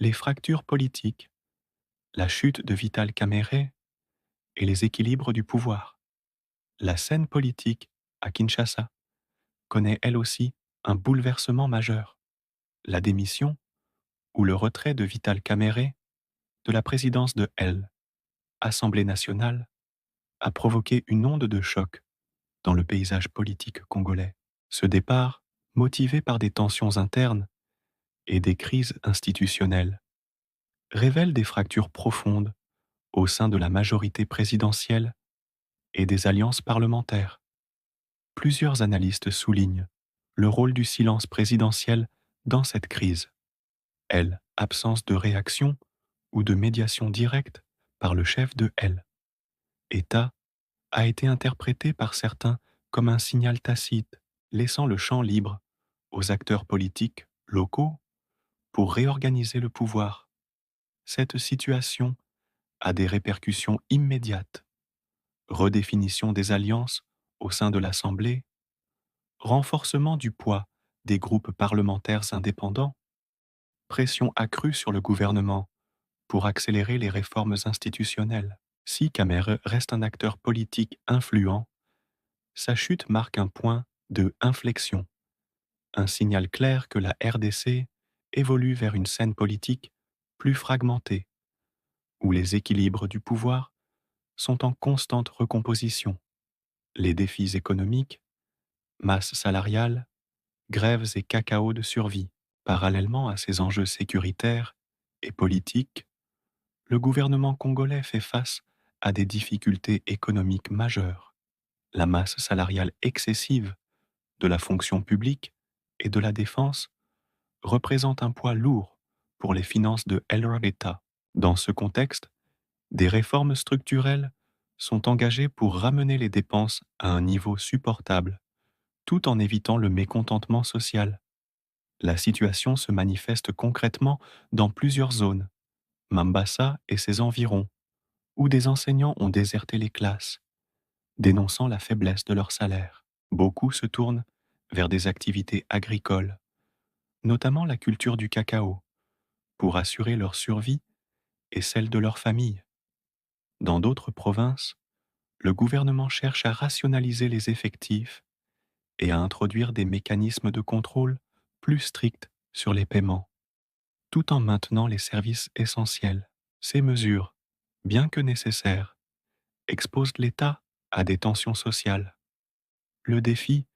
Les fractures politiques, la chute de Vital Kamerhe et les équilibres du pouvoir. La scène politique à Kinshasa connaît elle aussi un bouleversement majeur. La démission ou le retrait de Vital Kamerhe de la présidence de Assemblée nationale, a provoqué une onde de choc dans le paysage politique congolais. Ce départ, motivé par des tensions internes et des crises institutionnelles, révèle des fractures profondes au sein de la majorité présidentielle et des alliances parlementaires. Plusieurs analystes soulignent le rôle du silence présidentiel dans cette crise. Absence de réaction ou de médiation directe par le chef de État, a été interprété par certains comme un signal tacite, laissant le champ libre aux acteurs politiques locaux pour réorganiser le pouvoir. Cette situation a des répercussions immédiates. Redéfinition des alliances au sein de l'Assemblée, renforcement du poids des groupes parlementaires indépendants, pression accrue sur le gouvernement pour accélérer les réformes institutionnelles. Si Kamer reste un acteur politique influent, sa chute marque un point de inflexion, un signal clair que la RDC évolue vers une scène politique plus fragmentée, où les équilibres du pouvoir sont en constante recomposition. Les défis économiques, masse salariale, grèves et cacao de survie. Parallèlement à ces enjeux sécuritaires et politiques, le gouvernement congolais fait face à des difficultés économiques majeures. La masse salariale excessive de la fonction publique et de la défense représente un poids lourd pour les finances de l'État. Dans ce contexte, des réformes structurelles sont engagées pour ramener les dépenses à un niveau supportable, tout en évitant le mécontentement social. La situation se manifeste concrètement dans plusieurs zones, Mambasa et ses environs, où des enseignants ont déserté les classes, dénonçant la faiblesse de leur salaire. Beaucoup se tournent vers des activités agricoles, notamment la culture du cacao, pour assurer leur survie et celle de leur famille. Dans d'autres provinces, le gouvernement cherche à rationaliser les effectifs et à introduire des mécanismes de contrôle plus stricts sur les paiements, tout en maintenant les services essentiels. Ces mesures, bien que nécessaires, exposent l'État à des tensions sociales. Le défi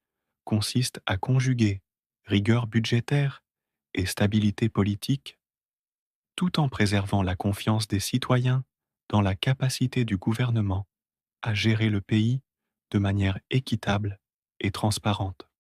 consiste à conjuguer rigueur budgétaire et stabilité politique, tout en préservant la confiance des citoyens dans la capacité du gouvernement à gérer le pays de manière équitable et transparente.